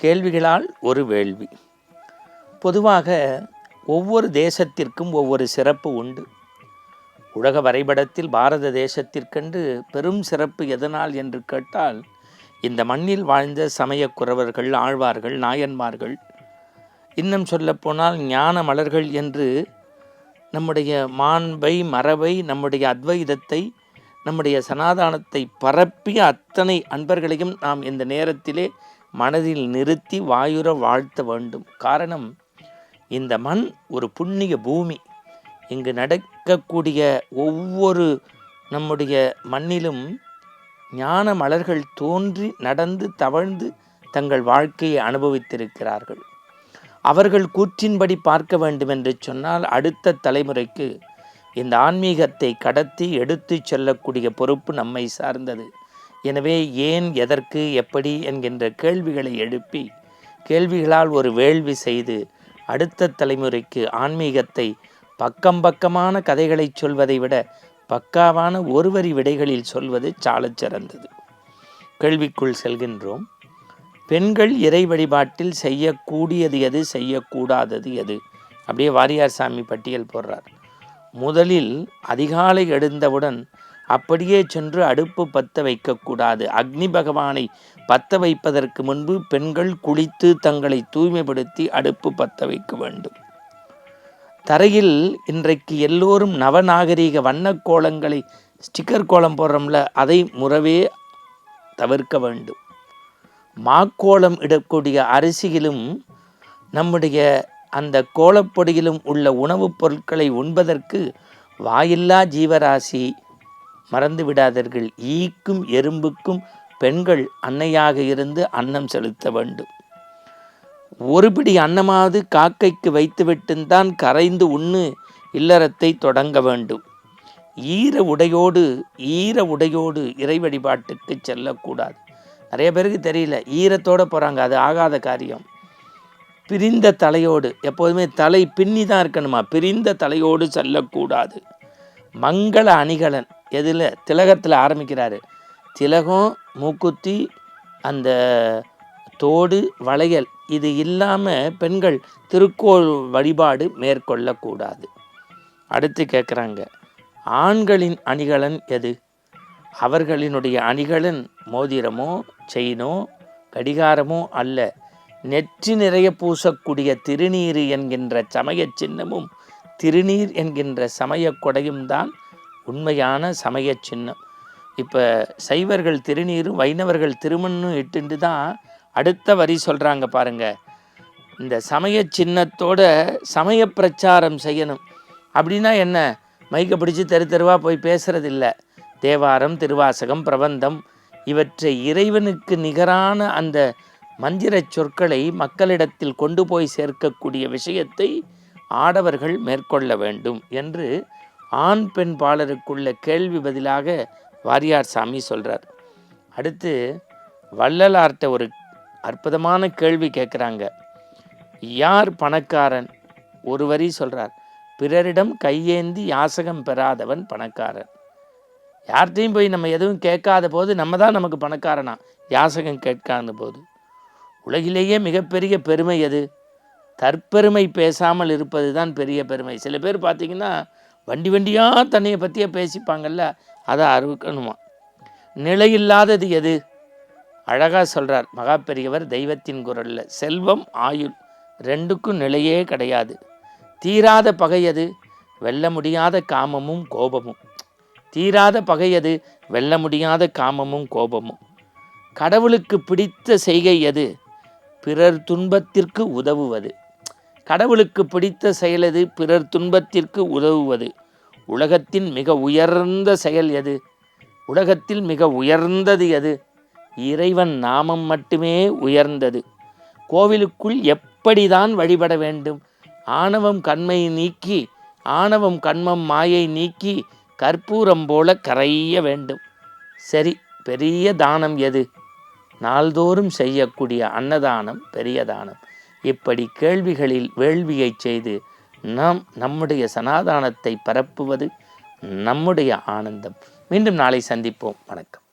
கேள்விகளால் ஒரு வேள்வி. பொதுவாக ஒவ்வொரு தேசத்திற்கும் ஒவ்வொரு சிறப்பு உண்டு. உலக வரைபடத்தில் பாரத தேசத்திற்கென்று பெரும் சிறப்பு எதனால் என்று கேட்டால், இந்த மண்ணில் வாழ்ந்த சமயக்குறவர்கள், ஆழ்வார்கள், நாயன்மார்கள், இன்னும் சொல்லப்போனால் ஞான மலர்கள் என்று நம்முடைய மாண்பை, மரபை, நம்முடைய அத்வைதத்தை, நம்முடைய சனாதானத்தை பரப்பிய அத்தனை அன்பர்களையும் நாம் இந்த நேரத்திலே மனதில் நிறுத்தி வாயுற வாழ்த்த வேண்டும். காரணம், இந்த மண் ஒரு புண்ணிய பூமி. இங்கு நடக்கக்கூடிய ஒவ்வொரு நம்முடைய மண்ணிலும் ஞான மலர்கள் தோன்றி நடந்து தவழ்ந்து தங்கள் வாழ்க்கையை அனுபவித்திருக்கிறார்கள். அவர்கள் கூற்றின்படி பார்க்க வேண்டும் என்று சொன்னால், அடுத்த தலைமுறைக்கு இந்த ஆன்மீகத்தை கடத்தி எடுத்து செல்லக்கூடிய பொறுப்பு நம்மை சார்ந்தது. எனவே ஏன், எதற்கு, எப்படி என்கின்ற கேள்விகளை எழுப்பி, கேள்விகளால் ஒரு வேள்வி செய்து அடுத்த தலைமுறைக்கு ஆன்மீகத்தை பக்கம் பக்கமான கதைகளை சொல்வதை விட பக்காவான ஒருவரி விடைகளில் சொல்வது சாலச் சிறந்தது. கேள்விக்குள் செல்கின்றோம். பெண்கள் இறை வழிபாட்டில் செய்யக்கூடியது எது, செய்யக்கூடாதது எது? அப்படியே வாரியார் சாமி பட்டியல் போடுறார். முதலில் அதிகாலை எழுந்தவுடன் அப்படியே சென்று அடுப்பு பற்ற வைக்கக்கூடாது. அக்னி பகவானை பற்ற வைப்பதற்கு முன்பு பெண்கள் குளித்து தங்களை தூய்மைப்படுத்தி அடுப்பு பற்ற வைக்க வேண்டும். தரையில் இன்றைக்கு எல்லோரும் நவநாகரீக வண்ணக்கோலங்களை, ஸ்டிக்கர் கோலம் போடுறோம்ல, அதை முறவே தவிர்க்க வேண்டும். மாக்கோலம் இடக்கூடிய அரிசியிலும் நம்முடைய அந்த கோலப்பொடியிலும் உள்ள உணவுப் பொருட்களை உண்பதற்கு வாயில்லா ஜீவராசி, மறந்து விடாதீர்கள். ஈக்கும் எறும்புக்கும் பெண்கள் அன்னையாக இருந்து அன்னம் செலுத்த வேண்டும். ஒரு பிடி அன்னமாவது காக்கைக்கு வைத்துவிட்டுத்தான் கரைந்து உண்ணு இல்லறத்தை தொடங்க வேண்டும். ஈர உடையோடு இறை வழிபாட்டுக்கு செல்லக்கூடாது. நிறைய பேருக்கு தெரியல, ஈரத்தோடு போகிறாங்க, அது ஆகாத காரியம். பிரிந்த தலையோடு, எப்போதுமே தலை பின்னி தான் இருக்கணுமா, பிரிந்த தலையோடு செல்லக்கூடாது. மங்கள அணிகலன் எதில்? திலகத்தில் ஆரம்பிக்கிறாரு. திலகம், மூக்குத்தி, அந்த தோடு, வளையல், இது இல்லாமல் பெண்கள் திருக்கோள் வழிபாடு மேற்கொள்ளக்கூடாது. அடுத்து கேட்குறாங்க, ஆண்களின் அணிகலன் எது? அவர்களினுடைய அணிகலன் மோதிரமோ, செயினோ, கடிகாரமோ அல்ல. நெற்றி நிறைய பூசக்கூடிய திருநீர் என்கின்ற சமய சின்னமும் திருநீர் என்கின்ற சமய கொடையும் தான் உண்மையான சமய சின்னம். இப்போ சைவர்கள் திருநீரும் வைணவர்கள் திருமண்ணும் இட்டுண்டு தான் அடுத்த வரி சொல்கிறாங்க பாருங்க. இந்த சமய சின்னத்தோட சமய பிரச்சாரம் செய்யணும். அப்படின்னா என்ன? மைக்கை பிடிச்சி தெருவாக போய் பேசுறதில்ல. தேவாரம், திருவாசகம், பிரபந்தம், இவற்றை இறைவனுக்கு நிகரான அந்த மந்திர சொற்களை மக்களிடத்தில் கொண்டு போய் சேர்க்கக்கூடிய விஷயத்தை ஆடவர்கள் மேற்கொள்ள வேண்டும் என்று ஆண் பெண் பாலருக்குள்ள கேள்வி பதிலாக வாரியார் சாமி சொல்கிறார். அடுத்து வள்ளலார்ட்ட ஒரு அற்புதமான கேள்வி கேட்குறாங்க. யார் பணக்காரன்? ஒரு வரி சொல்கிறார், பிறரிடம் கையேந்தி யாசகம் பெறாதவன் பணக்காரன். யார்கிட்டையும் போய் நம்ம எதுவும் கேட்காத போது நம்ம தான் நமக்கு பணக்காரனா, யாசகம் கேட்காத போது. உலகிலேயே மிகப்பெரிய பெருமை எது? தற்பெருமை பேசாமல் இருப்பது தான் பெரிய பெருமை. சில பேர் பார்த்திங்கன்னா வண்டியாக தன்னையை பற்றியே பேசிப்பாங்கள்ல, அதை அறுக்கணுமா. நிலையில்லாதது எது? அழகாக சொல்கிறார் மகா பெரியவர் தெய்வத்தின் குரலில், செல்வம், ஆயுள், ரெண்டுக்கும் நிலையே கிடையாது. தீராத பகை எது? வெல்ல முடியாத காமமும் கோபமும். தீராத பகை எது? வெல்ல முடியாத காமமும் கோபமும். கடவுளுக்கு பிடித்த செய்கை எது? பிறர் துன்பத்திற்கு உதவுவது. கடவுளுக்கு பிடித்த செயல் எது? பிறர் துன்பத்திற்கு உதவுவது. உலகத்தின் மிக உயர்ந்த செயல் எது? உலகத்தில் மிக உயர்ந்தது எது? இறைவன் நாமம் மட்டுமே உயர்ந்தது. கோவிலுக்குள் எப்படிதான் வழிபட வேண்டும்? ஆணவம் கண்மை நீக்கி, ஆணவம் கண்மம் மாயை நீக்கி கற்பூரம் போல கரைய வேண்டும். சரி, பெரிய தானம் எது? நாள்தோறும் செய்யக்கூடிய அன்னதானம் பெரிய தானம். இப்படி கேள்விகளில் வேள்வியை செய்து நாம் நம்முடைய சனாதானத்தை பரப்புவது நம்முடைய ஆனந்தம். மீண்டும் நாளை சந்திப்போம். வணக்கம்.